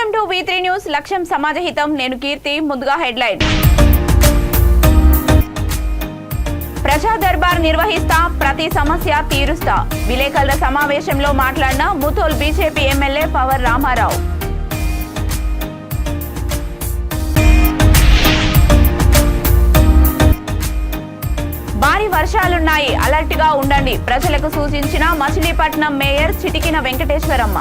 Welcome to V3 news. లక్ష్యం సమాజహితం. నేను కీర్తి. ముందుగా హెడ్లైన్. ప్రజా దర్బార్ నిర్వహిస్తా, ప్రతి సమస్య తీరుస్తా. విలేకరుల సమావేశంలో మాట్లాడిన ముథోల్ బీజేపీ ఎమ్మెల్యే పవర్ రామారావు. భారీ వర్షాలున్నాయి, అలర్ట్ గా ఉండండి. ప్రజలకు సూచించిన మచిలీపట్నం మేయర్ చిటికిన వెంకటేశ్వరమ్మ.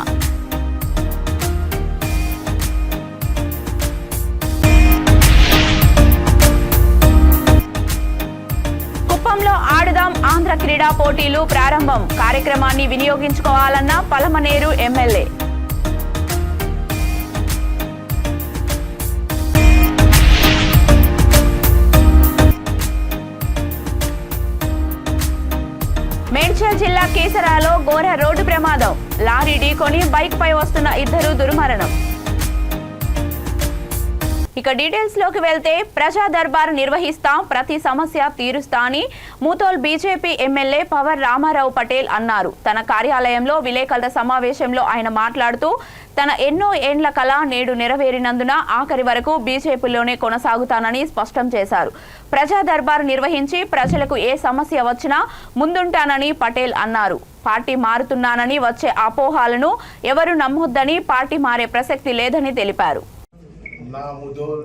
కుప్పంలో ఆడుదాం ఆంధ్ర క్రీడా పోటీలు ప్రారంభం. కార్యక్రమాన్ని వినియోగించుకోవాలన్న పలమనేరు ఎమ్మెల్యే. మేడ్చల్ జిల్లా కేసరాలో ఘోర రోడ్డు ప్రమాదం. లారీ ఢీకొని బైక్ పై వస్తున్న ఇద్దరు దుర్మరణం. ఇక డీటెయిల్స్ లోకి వెళ్తే, ప్రజా దర్బార్ నిర్వహిస్తా, ప్రతి సమస్య తీరుస్తా అని ముథోల్ బీజేపీ ఎమ్మెల్యే పవర్ రామారావు పటేల్ అన్నారు. తన కార్యాలయంలో విలేకరుల సమావేశంలో ఆయన మాట్లాడుతూ, తన ఎన్నో ఏండ్ల కళ నేడు నెరవేరినందున ఆఖరి వరకు బీజేపీలోనే కొనసాగుతానని స్పష్టం చేశారు. ప్రజా దర్బార్ నిర్వహించి ప్రజలకు ఏ సమస్య వచ్చినా ముందుంటానని పటేల్ అన్నారు. పార్టీ మారుతున్నానని వచ్చే అపోహాలను ఎవరు నమ్మొద్దని, పార్టీ మారే ప్రసక్తి లేదని తెలిపారు. నా ముథోల్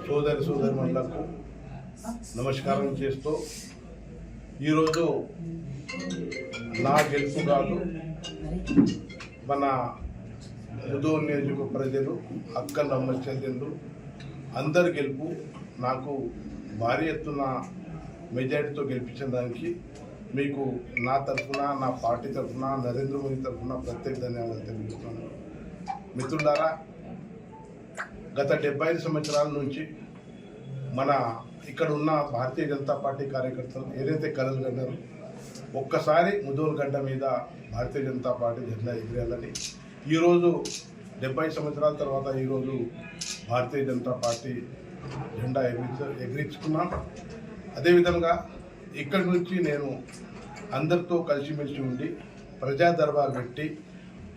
సోదరులకు నమస్కారం చేస్తూ, ఈరోజు నా గెలుపు కాదు, మన ముథోల్ నియోజక ప్రజలు, అక్క నమ్మ చెల్లెళ్ళు అందరి గెలుపు. నాకు భారీ ఎత్తున మెజారిటీతో గెలిపించిన దానికి మీకు నా తరఫున, నా పార్టీ తరఫున, నరేంద్ర మోదీ తరఫున ప్రత్యేక ధన్యవాదాలు తెలియజేస్తున్నాను. మిత్రులారా, గత 75 సంవత్సరాల నుంచి మన ఇక్కడ ఉన్న భారతీయ జనతా పార్టీ కార్యకర్తలు ఏదైతే కలలు కన్నారో, ఒక్కసారి ముథోల్ గడ్డ మీద భారతీయ జనతా పార్టీ జెండా ఎగిరేయాలని, ఈరోజు 70 సంవత్సరాల తర్వాత ఈరోజు భారతీయ జనతా పార్టీ జెండా ఎగిరించుకున్నాం. అదేవిధంగా ఇక్కడి నుంచి నేను అందరితో కలిసిమెలిసి ఉండి ప్రజా దర్బార్ పెట్టి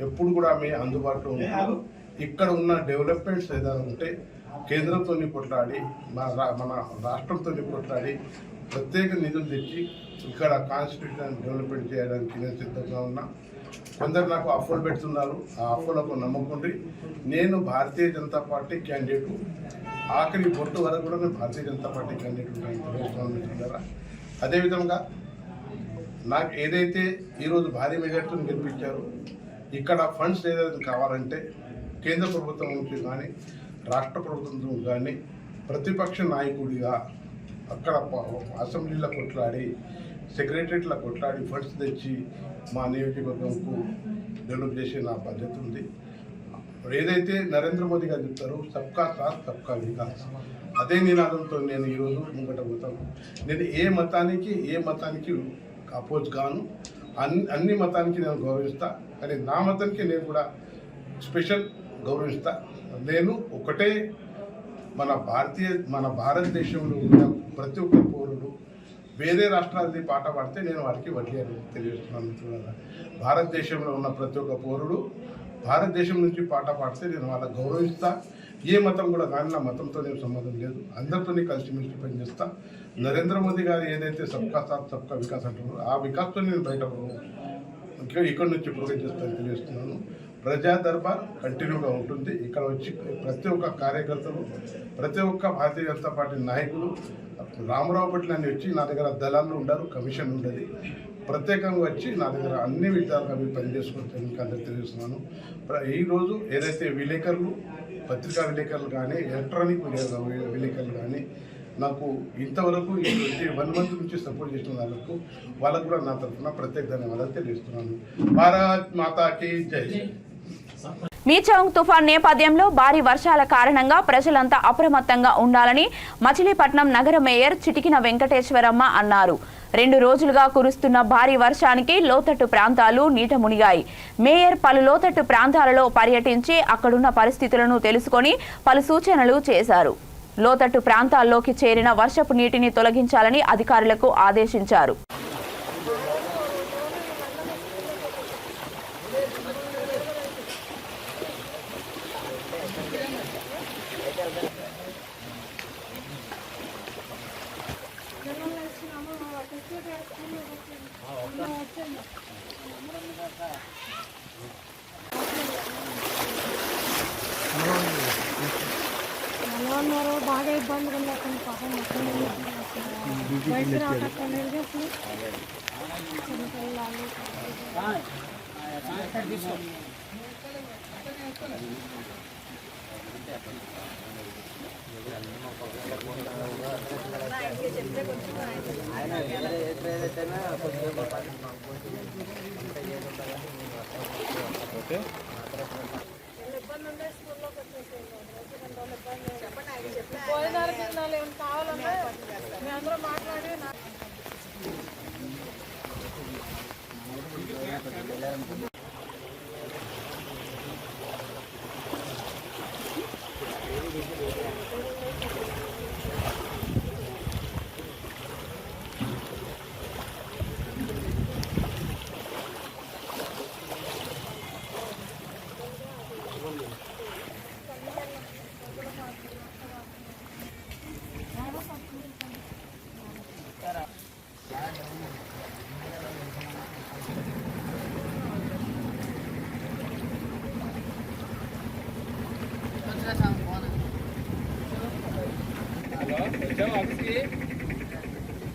ఎప్పుడు కూడా మీ అందుబాటులో ఉంటాను. ఇక్కడ ఉన్న డెవలప్మెంట్స్ ఏదైనా ఉంటే కేంద్రంతో కొట్లాడి, మన రాష్ట్రంతో కొట్లాడి ప్రత్యేక నిధులు తెచ్చి ఇక్కడ కాన్స్టిట్యూషన్ డెవలప్మెంట్ చేయడానికి నేను సిద్ధంగా ఉన్నా. కొందరు నాకు అఫోలు పెడుతున్నారు, ఆ అఫోలకు నమ్మకండి. నేను భారతీయ జనతా పార్టీ క్యాండిడేటు, ఆఖరి బొట్టు వరకు కూడా నేను భారతీయ జనతా పార్టీ క్యాండిడేట్ ఉంటాను. అదేవిధంగా నాకు ఏదైతే ఈరోజు భారీ మెజార్టీని గెలిపించారో, ఇక్కడ ఫండ్స్ ఏదైతే కావాలంటే కేంద్ర ప్రభుత్వం నుంచి కానీ రాష్ట్ర ప్రభుత్వం కానీ ప్రతిపక్ష నాయకుడిగా అక్కడ అసెంబ్లీలో కొట్లాడి, సెక్రటరియట్లో కొట్లాడి ఫండ్స్ తెచ్చి మా నియోజకవర్గంకు డెవలప్ చేసే నా బాధ్యత ఉంది. ఏదైతే నరేంద్ర మోదీ గారు చెప్తారో సబ్కా సాత్ సబ్కా వికాస్, అదే నినాదంతో నేను ఈరోజు ముంగట పోతాను. నేను ఏ మతానికి అపోజ్ కాను, అన్ని మతానికి నేను గౌరవిస్తా. కానీ నా మతానికి నేను కూడా స్పెషల్ గౌరవిస్తా. నేను ఒకటే, మన భారతదేశంలో ఉన్న ప్రతి ఒక్క పౌరుడు వేరే రాష్ట్రాలది పాట పాడితే నేను వారికి వడ్డీ అని తెలియజేస్తున్నాను. చూడాలి, భారతదేశంలో ఉన్న ప్రతి ఒక్క పౌరుడు భారతదేశం నుంచి పాట పాడితే నేను వాళ్ళకి గౌరవిస్తా. ఏ మతం కూడా కానీ నా మతంతో నేను సంబంధం లేదు, అందరితో కలిసిమెలిసి పనిచేస్తా. నరేంద్ర మోదీ గారు ఏదైతే సబ్కా సాత్ సబ్కా వికాస్ అంటున్నారో, ఆ వికాస్తో నేను బయట ఇక్కడి నుంచి ప్రోగ్రెస్ చేస్తానని తెలియజేస్తున్నాను. ప్రజా దర్బార్ కంటిన్యూగా ఉంటుంది. ఇక్కడ వచ్చి ప్రతి ఒక్క కార్యకర్తలు, ప్రతి ఒక్క భారతీయ జనతా పార్టీ నాయకులు రామారావు పట్ల వచ్చి నా దగ్గర దళాలు ఉండరు, కమిషన్ ఉండదు, ప్రత్యేకంగా వచ్చి నా దగ్గర అన్ని విధాలుగా మీరు పనిచేసుకుంటే మీకు అందరూ తెలియజేస్తున్నాను. ఈరోజు ఏదైతే విలేకరులు, పత్రికా విలేకరులు కానీ, ఎలక్ట్రానిక్ విలేకరులు కానీ నాకు ఇంతవరకు 1 మంత్ నుంచి సపోర్ట్ చేసిన వాళ్ళకు కూడా నా తరఫున ప్రత్యేక ధన్యవాదాలు తెలియజేస్తున్నాను. భారత్ మాతాకి జై. మీచౌంగ్ తుఫాన్ నేపథ్యంలో భారీ వర్షాల కారణంగా ప్రజలంతా అప్రమత్తంగా ఉండాలని మచిలీపట్నం నగర మేయర్ చిటికిన వెంకటేశ్వరమ్మ అన్నారు. 2 రోజులుగా కురుస్తున్న భారీ వర్షానికి లోతట్టు ప్రాంతాలు నీట మునిగాయి. మేయర్ పలు లోతట్టు ప్రాంతాలలో పర్యటించి అక్కడున్న పరిస్థితులను తెలుసుకొని పలు సూచనలు చేశారు. లోతట్టు ప్రాంతాల్లోకి చేరిన వర్షపు నీటిని తొలగించాలని అధికారులకు ఆదేశించారు. ఉన్నారు, బాగా ఇబ్బంది ఉంది పాపం మొత్తం బయట రావట్లేదు అసలు. పోయినారు కిందాలు ఏమైనా కావాలన్నా మేము అందరం మాట్లాడి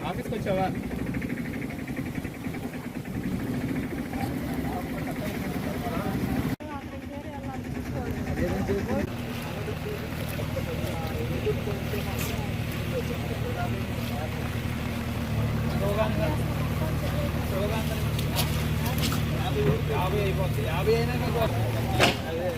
ఆఫీస్కి వచ్చావా? యాభై అయిపోతుంది, 50 అయినా నీకు అదే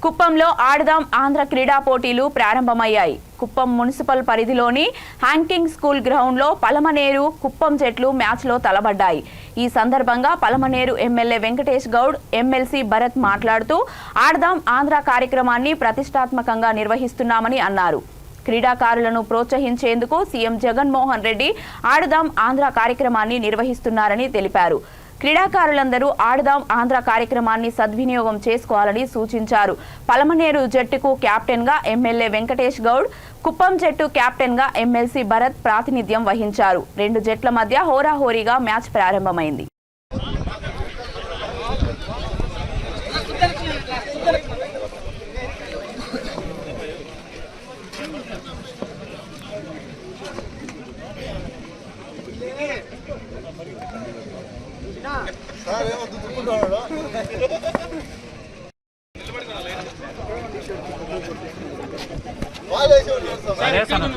కుప్పంలో ఆడదాం ఆంధ్ర క్రీడా పోటీలు ప్రారంభమయ్యాయి. కుప్పం మున్సిపల్ పరిధిలోని హ్యాంకింగ్ స్కూల్ గ్రౌండ్లో పలమనేరు కుప్పం జట్లు మ్యాచ్లో తలబడ్డాయి. ఈ సందర్భంగా పలమనేరు ఎమ్మెల్యే వెంకటేష్ గౌడ్, ఎమ్మెల్సీ భరత్ మాట్లాడుతూ ఆడదాం ఆంధ్ర కార్యక్రమాన్ని ప్రతిష్టాత్మకంగా నిర్వహిస్తున్నామని అన్నారు. క్రీడాకారులను ప్రోత్సహించేందుకు సీఎం జగన్మోహన్ రెడ్డి ఆడదాం ఆంధ్ర కార్యక్రమాన్ని నిర్వహిస్తున్నారని తెలిపారు. క్రీడాకారులందరూ ఆడదాం ఆంధ్ర కార్యక్రమాన్ని సద్వినియోగం చేసుకోవాలని సూచించారు. పలమనేరు జట్టుకు కెప్టెన్ గా ఎమ్మెల్యే వెంకటేష్ గౌడ్, కుప్పం జట్టు కెప్టెన్ గా ఎమ్మెల్సీ భరత్ ప్రాతినిధ్యం వహించారు. రెండు జట్ల మధ్య హోరాహోరీగా మ్యాచ్ ప్రారంభమైంది.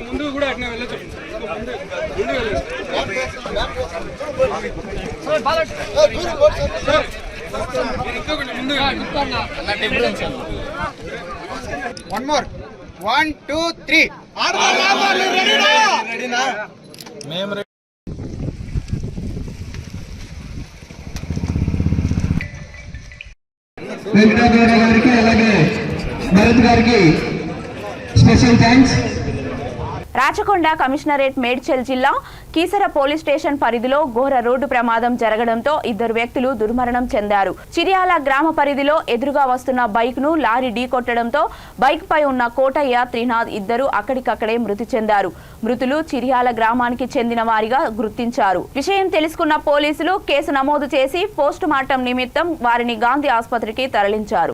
ముందు కూడా అట్లా వెళ్ళచ్చు. One more. 1, 2, 3. వెంకటేశ్వర గారికి అలాగే భరత్ గారికి special thanks. Rachakonda commissionerate Medchal జిల్లా కీసర పోలీస్ స్టేషన్ పరిధిలో ఘోర రోడ్డు ప్రమాదం జరగడంతో ఇద్దరు వ్యక్తులు దుర్మరణం చెందారు. చిర్యాల గ్రామ పరిధిలో ఎదురుగా వస్తున్న బైక్ ను లారీ ఢీకొట్టడంతో బైక్ పై ఉన్న కోటయ్య, త్రినాథ్ ఇద్దరు అక్కడికక్కడే మృతి చెందారు. మృతులు చిర్యాల గ్రామానికి చెందిన వారిగా గుర్తించారు. విషయం తెలుసుకున్న పోలీసులు కేసు నమోదు చేసి పోస్ట్ మార్టం నిమిత్తం వారిని గాంధీ ఆసుపత్రికి తరలించారు.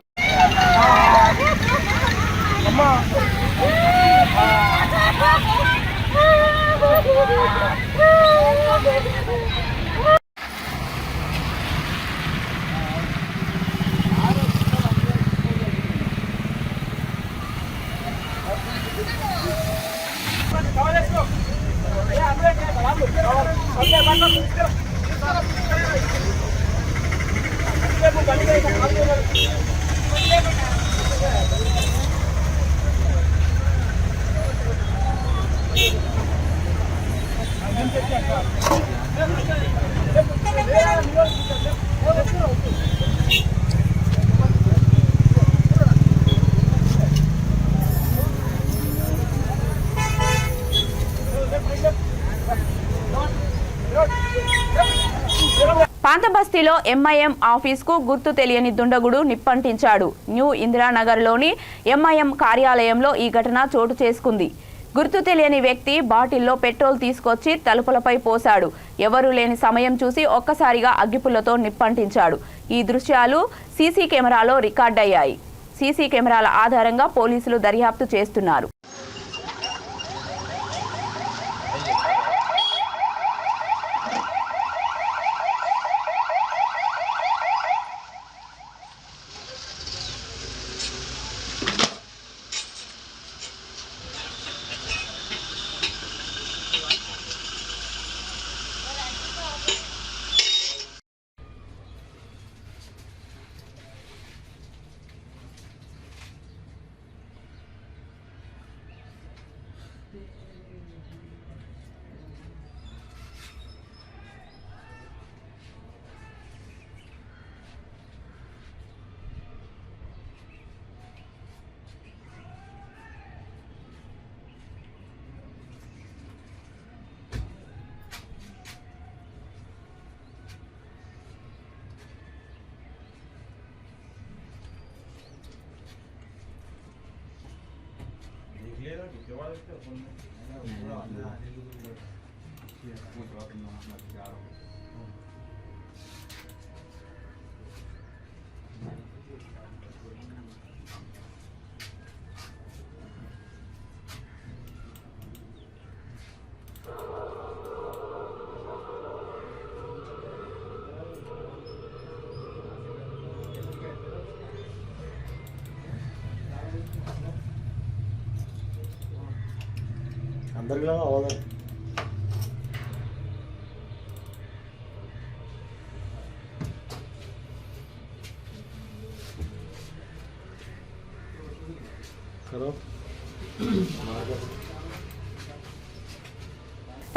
పాతబస్తీలో ఎంఐఎం ఆఫీస్కు గుర్తు తెలియని దుండగుడు నిప్పంటించాడు. న్యూ ఇందిరానగర్లోని ఎంఐఎం కార్యాలయంలో ఈ ఘటన చోటు చేసుకుంది. గుర్తు తెలియని వ్యక్తి బాటిల్లో పెట్రోల్ తీసుకొచ్చి తలుపులపై పోశాడు. ఎవరూ లేని సమయం చూసి ఒక్కసారిగా అగ్గిపుల్లతో నిప్పంటించాడు. ఈ దృశ్యాలు సీసీ కెమెరాలో రికార్డయ్యాయి. సీసీ కెమెరాల ఆధారంగా పోలీసులు దర్యాప్తు చేస్తున్నారు. అందరిలో అవదా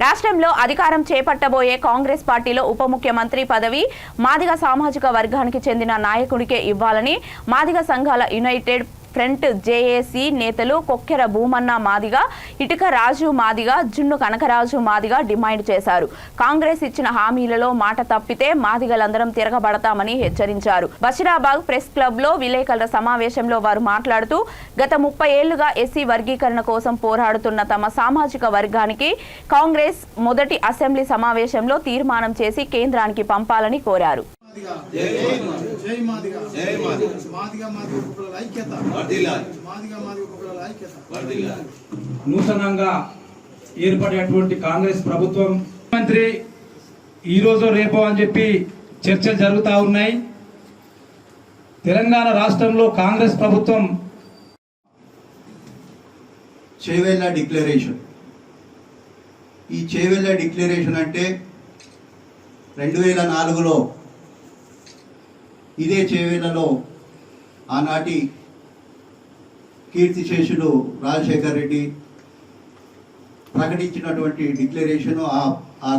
రాష్ట్రంలో అధికారం చేపట్టబోయే కాంగ్రెస్ పార్టీలో ఉప ముఖ్యమంత్రి పదవి మాదిగ సామాజిక వర్గానికి చెందిన నాయకుడికే ఇవ్వాలని మాదిగ సంఘాల యునైటెడ్ ఫ్రంట్ జేఏసీ నేతలు కొక్కెర భూమన్న మాదిగ, ఇటుక రాజు మాదిగ, జున్ను కనకరాజు మాదిగ డిమాండ్ చేశారు. కాంగ్రెస్ ఇచ్చిన హామీలలో మాట తప్పితే మాదిగలందరం తిరగబడతామని హెచ్చరించారు. బషీరాబాద్ ప్రెస్ క్లబ్ లో విలేకరుల సమావేశంలో వారు మాట్లాడుతూ గత 30 ఏళ్లుగా ఎస్సీ వర్గీకరణ కోసం పోరాడుతున్న తమ సామాజిక వర్గానికి కాంగ్రెస్ మొదటి అసెంబ్లీ సమావేశంలో తీర్మానం చేసి కేంద్రానికి పంపాలని కోరారు. నూతనంగా ఏర్పడేటువంటి కాంగ్రెస్ ప్రభుత్వం మంత్రి ఈరోజు రేపో అని చెప్పి చర్చలు జరుగుతూ ఉన్నాయి. తెలంగాణ రాష్ట్రంలో కాంగ్రెస్ ప్రభుత్వం చేవెళ్ళ డిక్లరేషన్. ఈ చేవెళ్ళ డిక్లరేషన్ అంటే 2004లో ఇదే చేవెళ్ళలో ఆనాటి కీర్తిశేషులు రాజశేఖర్ రెడ్డి ప్రకటించినటువంటి డిక్లరేషను ఆ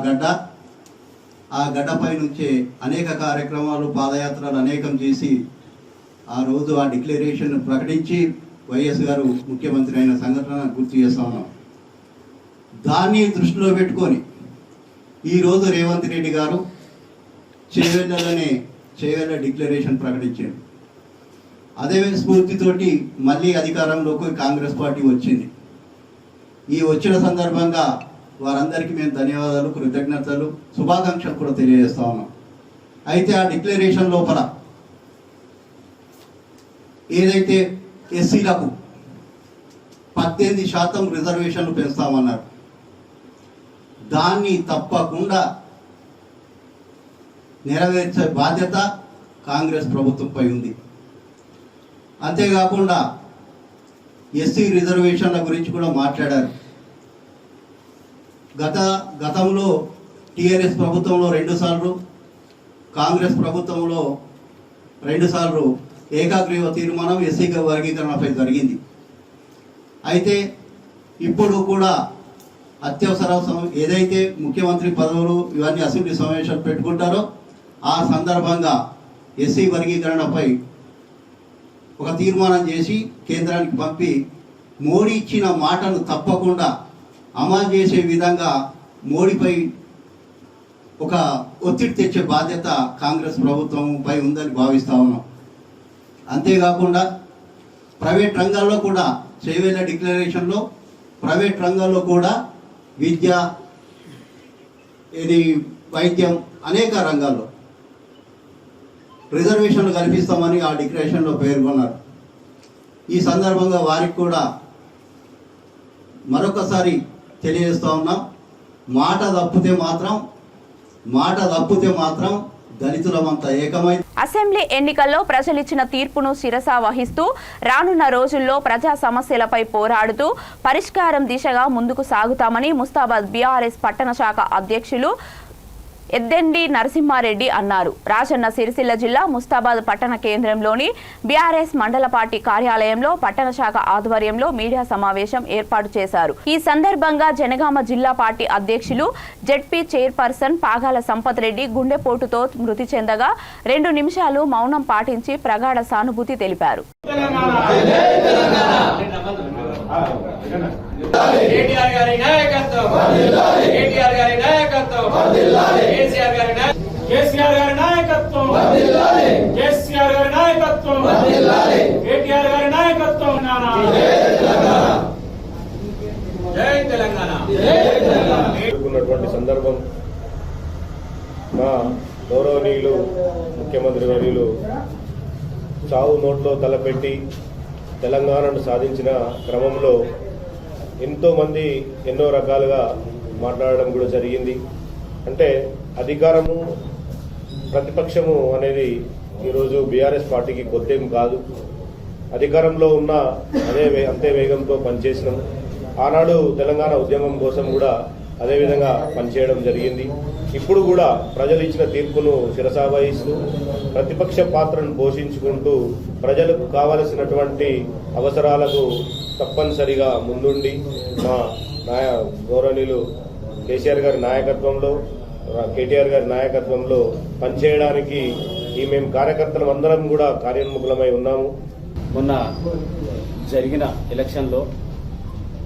గడ్డపై నుంచే అనేక కార్యక్రమాలు, పాదయాత్రలు అనేకం చేసి ఆ రోజు ఆ డిక్లరేషన్ ప్రకటించి వైఎస్ గారు ముఖ్యమంత్రి అయిన సంఘటన గుర్తు చేస్తా ఉన్నాం. దాన్ని దృష్టిలో పెట్టుకొని ఈరోజు రేవంత్ రెడ్డి గారు చేవెళ్ళ డిక్లరేషన్ ప్రకటించారు. అదే స్ఫూర్తితోటి మళ్ళీ అధికారంలోకి కాంగ్రెస్ పార్టీ వచ్చింది. ఈ వచ్చిన సందర్భంగా వారందరికీ మేము ధన్యవాదాలు, కృతజ్ఞతలు, శుభాకాంక్షలు కూడా తెలియజేస్తా ఉన్నాం. అయితే ఆ డిక్లరేషన్ లోపల ఏదైతే ఎస్సీలకు 18% రిజర్వేషన్లు పెంచుతామన్నారు, దాన్ని తప్పకుండా నెరవేర్చే బాధ్యత కాంగ్రెస్ ప్రభుత్వంపై ఉంది. అంతేకాకుండా ఎస్సీ రిజర్వేషన్ల గురించి కూడా మాట్లాడారు. గతంలో టీఆర్ఎస్ ప్రభుత్వంలో 2 సార్లు, కాంగ్రెస్ ప్రభుత్వంలో 2 సార్లు ఏకాగ్రీవ తీర్మానం ఎస్సీ వర్గీకరణపై జరిగింది. అయితే ఇప్పుడు కూడా అత్యవసర ఏదైతే ముఖ్యమంత్రి పదవులు ఇవన్నీ అసెంబ్లీ సమావేశాలు పెట్టుకుంటారో ఆ సందర్భంగా ఎస్సీ వర్గీకరణపై ఒక తీర్మానం చేసి కేంద్రానికి పంపి మోడీ ఇచ్చిన మాటను తప్పకుండా అమలు చేసే విధంగా మోడీపై ఒక ఒత్తిడి తెచ్చే బాధ్యత కాంగ్రెస్ ప్రభుత్వంపై ఉందని భావిస్తా ఉన్నాం. అంతేకాకుండా ప్రైవేట్ రంగాల్లో కూడా చేవేళ్ల డిక్లరేషన్లో ప్రైవేట్ రంగాల్లో కూడా విద్య, ఇది వైద్యం, అనేక రంగాల్లో రిజర్వేషన్లు కల్పిస్తామని ఆ డిక్లరేషన్లో పేర్కొన్నారు. ఈ సందర్భంగా వారికి కూడా మరొకసారి తెలియజేస్తా ఉన్నాం, మాట తప్పితే మాత్రం దళితులమంతా ఏకమై అసెంబ్లీ ఎన్నికల్లో ప్రజలిచ్చిన తీర్పును శిరస వహిస్తూ రానున్న రోజుల్లో ప్రజా సమస్యలపై పోరాడుతూ పరిష్కారం దిశగా ముందుకు సాగుతామని ముస్తాబాద్ బీఆర్ఎస్ పట్టణ శాఖ అధ్యక్షులు ఎద్దండి నరసింహారెడ్డి అన్నారు. రాజన్న సిరిసిల్ల జిల్లా ముస్తాబాద్ పట్టణ కేంద్రంలోని బీఆర్ఎస్ మండల పార్టీ కార్యాలయంలో పట్టణ శాఖ ఆధ్వర్యంలో మీడియా సమావేశం ఏర్పాటు చేశారు. ఈ సందర్భంగా జనగామ జిల్లా పార్టీ అధ్యక్షులు జెడ్పీ చైర్పర్సన్ పాగాల సంపత్ రెడ్డి గుండెపోటుతో మృతి చెందగా 2 నిమిషాలు మౌనం పాటించి ప్రగాఢ సానుభూతి తెలిపారు. కేటీఆర్ గారి నాయకత్వం, కేటీఆర్ గారి నాయకత్వం, కేసీఆర్ గారి కేసీఆర్ గారి నాయకత్వం, కేసీఆర్ గారి నాయకత్వం, కేటీఆర్ గారి నాయకత్వం. జై తెలంగాణ. సందర్భం మా గౌరవనీయులు ముఖ్యమంత్రి వర్యులు చావు నోట్లో తలపెట్టి తెలంగాణను సాధించిన క్రమంలో ఎంతోమంది ఎన్నో రకాలుగా మాట్లాడడం కూడా జరిగింది. అంటే అధికారము ప్రతిపక్షము అనేది ఈరోజు బీఆర్ఎస్ పార్టీకి కొత్తేం కాదు. అధికారంలో ఉన్న అంతే వేగంతో పనిచేసినాం. ఆనాడు తెలంగాణ ఉద్యమం కోసం కూడా అదేవిధంగా పనిచేయడం జరిగింది. ఇప్పుడు కూడా ప్రజలు ఇచ్చిన తీర్పును శిరసావహిస్తూ ప్రతిపక్ష పాత్రను పోషించుకుంటూ ప్రజలకు కావలసినటువంటి అవసరాలకు తప్పనిసరిగా ముందుండి మా గౌరవనీయులు కేసీఆర్ గారి నాయకత్వంలో, కేటీఆర్ గారి నాయకత్వంలో పనిచేయడానికి మేము కార్యకర్తలు అందరం కూడా కార్యోన్ముఖులమై ఉన్నాము. మొన్న జరిగిన ఎలక్షన్లో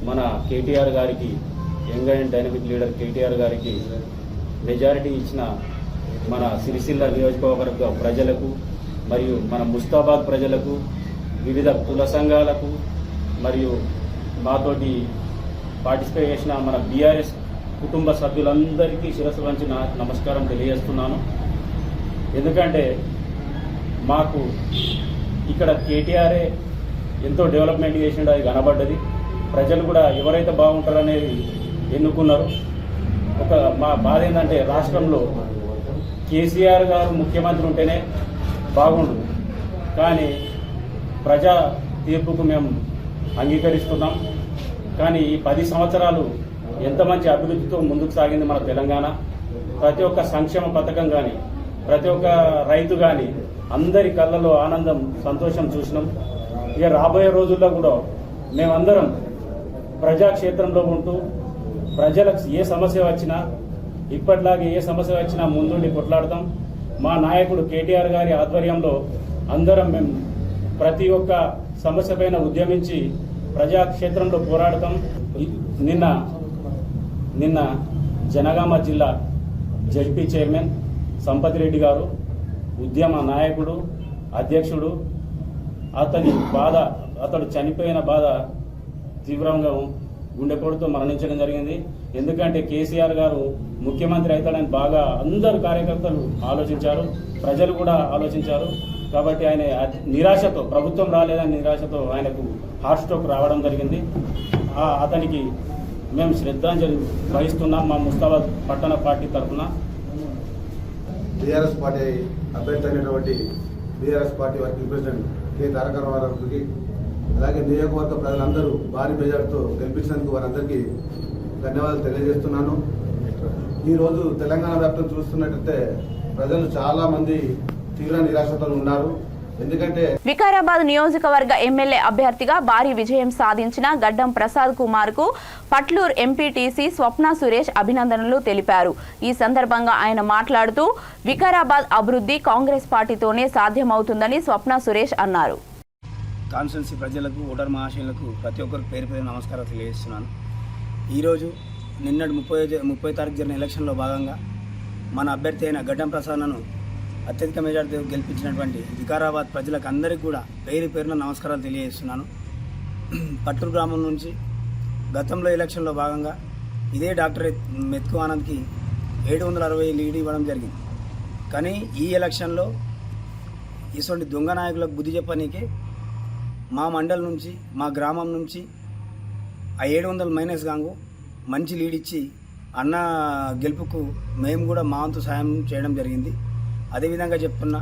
మన కేటీఆర్ గారికి, young and dynamic leader KTR గారికి మెజారిటీ ఇచ్చిన మన సిరిసిల్ల నియోజకవర్గ ప్రజలకు మరియు మన ముస్తాబాద్ ప్రజలకు, వివిధ కుల సంఘాలకు మరియు మాతోటి పార్టిసిపేట్ చేసిన మన బీఆర్ఎస్ కుటుంబ సభ్యులందరికీ శిరస్సు వంచి నమస్కారం తెలియజేస్తున్నాను. ఎందుకంటే మాకు ఇక్కడ కేటీఆర్ఏ ఎంతో డెవలప్మెంట్ చేసిండు, అది కనబడ్డది. ప్రజలు కూడా ఎవరైతే బాగుంటారనేది ఎన్నుకున్నారు. మా బాధ ఏంటంటే రాష్ట్రంలో కేసీఆర్ గారు ముఖ్యమంత్రి ఉంటేనే బాగుండు, కానీ ప్రజా తీర్పుకు మేము అంగీకరిస్తున్నాం. కానీ ఈ 10 సంవత్సరాలు ఎంత మంచి అభివృద్ధితో ముందుకు సాగింది మన తెలంగాణ. ప్రతి ఒక్క సంక్షేమ పథకం కానీ, ప్రతి ఒక్క రైతు కానీ అందరి కళ్ళలో ఆనందం, సంతోషం చూసినాం. ఇక రాబోయే రోజుల్లో కూడా మేమందరం ప్రజాక్షేత్రంలో ఉంటూ ప్రజలకు ఏ సమస్య వచ్చినా, ఇప్పటిలాగే ఏ సమస్య వచ్చినా ముందుండి కొట్లాడతాం. మా నాయకుడు కేటీఆర్ గారి ఆధ్వర్యంలో అందరం మేము ప్రతి ఒక్క సమస్య పైన ఉద్యమించి ప్రజాక్షేత్రంలో పోరాడతాం. నిన్న జనగామ జిల్లా జడ్పీ చైర్మన్ సంపత్ రెడ్డి గారు, ఉద్యమ నాయకుడు, అధ్యక్షుడు, అతడు చనిపోయిన బాధ తీవ్రంగా గుండెపోటుతో మరణించడం జరిగింది. ఎందుకంటే కేసీఆర్ గారు ముఖ్యమంత్రి అవుతాడని బాగా అందరు కార్యకర్తలు ఆలోచించారు, ప్రజలు కూడా ఆలోచించారు. కాబట్టి ఆయన నిరాశతో, ప్రభుత్వం రాలేదని నిరాశతో ఆయనకు హార్ట్ స్ట్రోక్ రావడం జరిగింది. అతనికి మేము శ్రద్ధాంజలి వహిస్తున్నాం మా ముస్తాబాద్ పట్టణ పార్టీ తరఫున. బీఆర్ఎస్ పార్టీ అభ్యర్థి అయినటువంటి BRS party working president K Taraka రామారావుకి, అలాగే నియోజకవర్గ ప్రజలందరూ భారీ మెజార్టీతో గెలిపించినందుకు వారందరికీ ధన్యవాదాలు తెలియజేస్తున్నాను. ఈరోజు తెలంగాణ వ్యాప్తం చూస్తున్నట్టయితే ప్రజలు చాలా మంది తీవ్ర నిరాశతో ఉన్నారు. ఎందుకంటే వికారాబాద్ నియోజకవర్గ ఎమ్మెల్యే అభ్యర్థిగా భారీ విజయం సాధించిన గడ్డం ప్రసాద్ కుమార్ కు పట్లూరు ఎంపీటీసీ స్వప్న సురేష్ అభినందనలు తెలిపారు. ఈ సందర్భంగా ఆయన మాట్లాడుతూ వికారాబాద్ అభివృద్ధి కాంగ్రెస్ పార్టీతోనే సాధ్యమవుతుందని స్వప్న సురేష్ అన్నారు. కాన్స్టిట్యున్సీ ప్రజలకు, ఓటర్ మహాశయులకు ప్రతి ఒక్కరికి పేరు పేరు నమస్కారాలు తెలియజేస్తున్నాను. ఈరోజు నిన్నటి 30 తారీఖు జరిగిన ఎలక్షన్లో భాగంగా మన అభ్యర్థి అయిన గడ్డం ప్రసాద్ను అత్యధిక మెజార్టీతో గెలిపించినటువంటి వికారాబాద్ ప్రజలకు అందరికీ కూడా పేరు పేరున నమస్కారాలు తెలియజేస్తున్నాను. పట్టూరు గ్రామం నుంచి గతంలో ఎలక్షన్లో భాగంగా ఇదే డాక్టర్ మెతుకు ఆనంద్కి 760 లీడ్ ఇవ్వడం జరిగింది. కానీ ఈ ఎలక్షన్లో ఇటువంటి దొంగ నాయకులకు బుద్ధి చెప్పనీకే మా మండలం నుంచి మా గ్రామం నుంచి ఆ 700 మైనస్ గాంగు మంచి లీడ్ ఇచ్చి అన్న గెలుపుకు మేము కూడా మా వంతు సాయం చేయడం జరిగింది. అదేవిధంగా చెప్తున్నా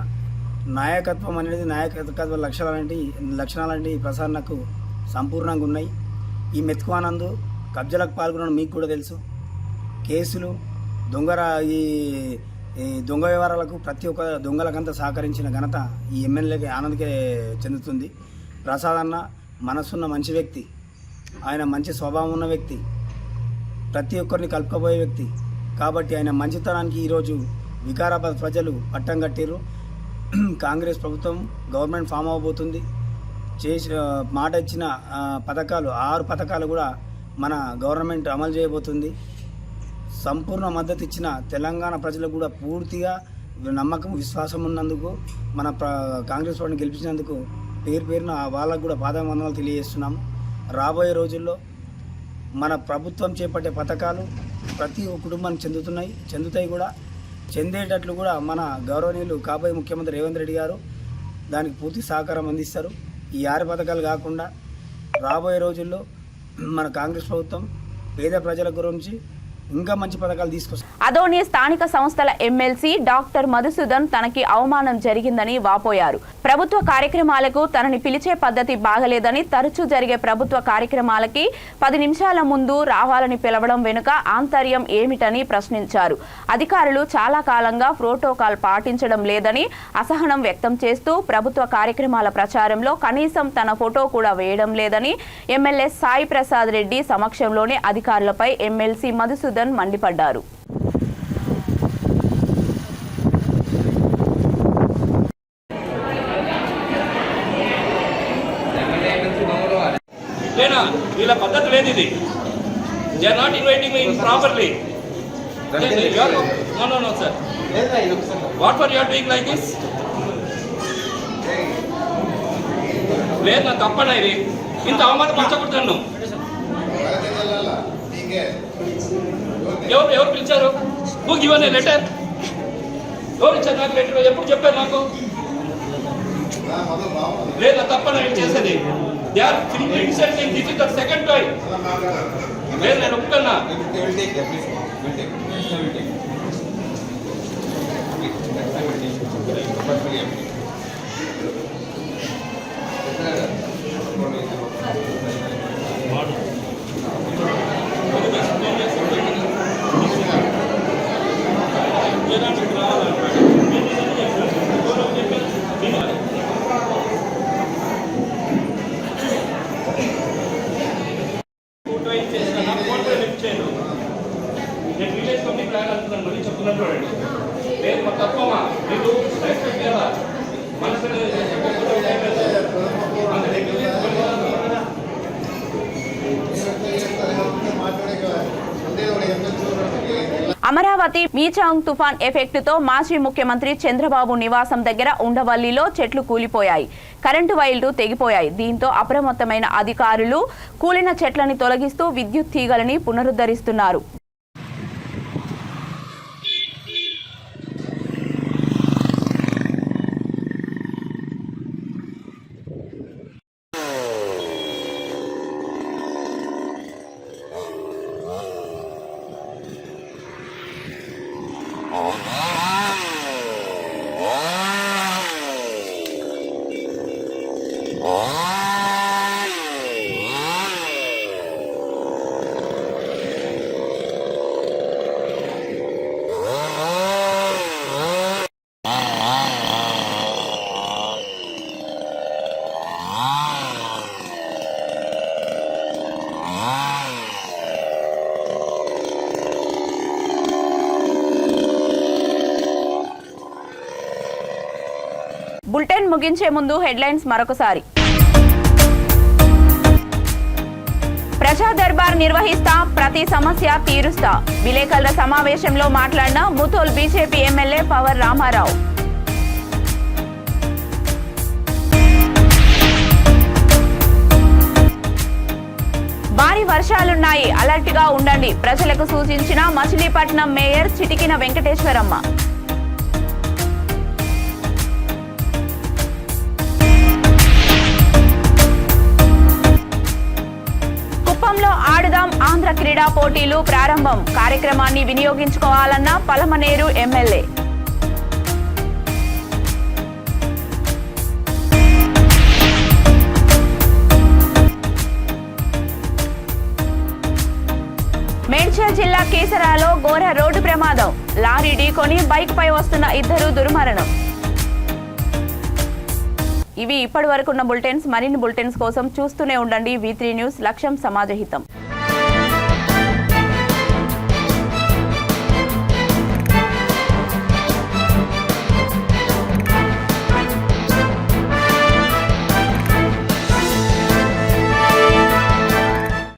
నాయకత్వం అనేది నాయకత్వ లక్షణాలంటే ఈ ప్రసారణకు సంపూర్ణంగా ఉన్నాయి. ఈ మెతుకు ఆనంద్ కబ్జాలకు పాల్గొనడం మీకు కూడా తెలుసు. కేసులు ఈ దొంగ వ్యవహారాలకు ప్రతి ఒక్క దొంగలకంతా సహకరించిన ఘనత ఈ ఎమ్మెల్యేకి ఆనంద్కే చెందుతుంది. ప్రసాద్ అన్న మనసున్న మంచి వ్యక్తి, ఆయన మంచి స్వభావం ఉన్న వ్యక్తి, ప్రతి ఒక్కరిని కలుపుకోబోయే వ్యక్తి. కాబట్టి ఆయన మంచితనానికి ఈరోజు వికారాబాద్ ప్రజలు పట్టం కట్టారు. కాంగ్రెస్ ప్రభుత్వం గవర్నమెంట్ ఫామ్ అవ్వబోతుంది. మాట ఇచ్చిన పథకాలు 6 పథకాలు కూడా మన గవర్నమెంట్ అమలు చేయబోతుంది. సంపూర్ణ మద్దతు ఇచ్చిన తెలంగాణ ప్రజలకు కూడా పూర్తిగా నమ్మకం విశ్వాసం ఉన్నందుకు మన కాంగ్రెస్ పార్టీని గెలిపించినందుకు పేరున వాళ్ళకు కూడా పాదవందనాలు తెలియజేస్తున్నాము. రాబోయే రోజుల్లో మన ప్రభుత్వం చేపట్టే పథకాలు ప్రతి కుటుంబానికి చెందుతాయి కూడా. చెందేటట్లు కూడా మన గౌరవనీయులు కాబోయే ముఖ్యమంత్రి రేవంత్ రెడ్డి గారు దానికి పూర్తి సహకారం అందిస్తారు. ఈ 6 పథకాలు కాకుండా రాబోయే రోజుల్లో మన కాంగ్రెస్ ప్రభుత్వం పేద ప్రజల గురించి ఇంకా మంచి పథకాలు తీసుకొస్తారు. అదోని స్థానిక సంస్థల ఎమ్మెల్సీ డాక్టర్ మధుసూదన్ తనకి అవమానం జరిగిందని వాపోయారు. ప్రభుత్వ కార్యక్రమాలకు తనని పిలిచే పద్ధతి బాగలేదని, తరచూ జరిగే ప్రభుత్వ కార్యక్రమాలకి 10 నిమిషాల ముందు రావాలని పిలవడం వెనుక ఆంతర్యం ఏమిటని ప్రశ్నించారు. అధికారులు చాలా కాలంగా ప్రోటోకాల్ పాటించడం లేదని అసహనం వ్యక్తం చేస్తూ ప్రభుత్వ కార్యక్రమాల ప్రచారంలో కనీసం తన ఫోటో కూడా వేయడం లేదని ఎమ్మెల్యే సాయి ప్రసాద్ రెడ్డి సమక్షంలోనే అధికారులపై ఎమ్మెల్సీ మధుసూదన్ మండిపడ్డారు. లేనా వీళ్ళ పద్ధతి లేదు ఇది. They are not inviting me properly. No sir, what for you are doing like this? లేదు నా తప్పనా ఇది? ఇంత అవమానపరచకూడదు. ఎవరు పిలిచారు? Who given a letter? ఎవరు ఇచ్చారు నాకు లెటర్? ఎప్పుడు చెప్పారు నాకు? లేదా తప్పన చేసేది? They are insulting. This is the second time. లేదు నేను ఒప్పుకున్నా. అమరావతి మీచాంగ్ తుఫాన్ ఎఫెక్టుతో మాజీ ముఖ్యమంత్రి చంద్రబాబు నివాసం దగ్గర ఉండవల్లిలో చెట్లు కూలిపోయాయి. కరెంటు వైర్లు తెగిపోయాయి. దీంతో అప్రమత్తమైన అధికారులు కూలిన చెట్లని తొలగిస్తూ విద్యుత్ తీగలని పునరుద్ధరిస్తున్నారు. బులెటిన్ ముగించే ముందు హెడ్లైన్స్ మరొకసారి. ప్రజా దర్బార్ నిర్వహిస్తా, ప్రతి సమస్య తీరుస్తా. విలేకరుల సమావేశంలో మాట్లాడిన ముథోల్ బీజేపీ ఎమ్మెల్యే పవర్ రామారావు. భారీ వర్షాలున్నాయి, అలర్ట్ గా ఉండండి. ప్రజలకు సూచించిన మచిలీపట్నం మేయర్ చిటికిన వెంకటేశ్వరమ్మ. కుప్పంలో ఆడుదాం ఆంధ్ర క్రీడా పోటీలు ప్రారంభం. కార్యక్రమాన్ని వినియోగించుకోవాలన్న పలమనేరు ఎమ్మెల్యే. మేడ్చల్ జిల్లా కేసరాలో ఘోర రోడ్డు ప్రమాదం. లారీ ఢీకొని బైక్ పై వస్తున్న ఇద్దరు దుర్మరణం. ఇవి ఇప్పటి వరకున్న బులెటిన్స్. మరిన్ని బులెటిన్స్ కోసం చూస్తూనే ఉండండి V3 న్యూస్. లక్ష్యం సమాజహితం.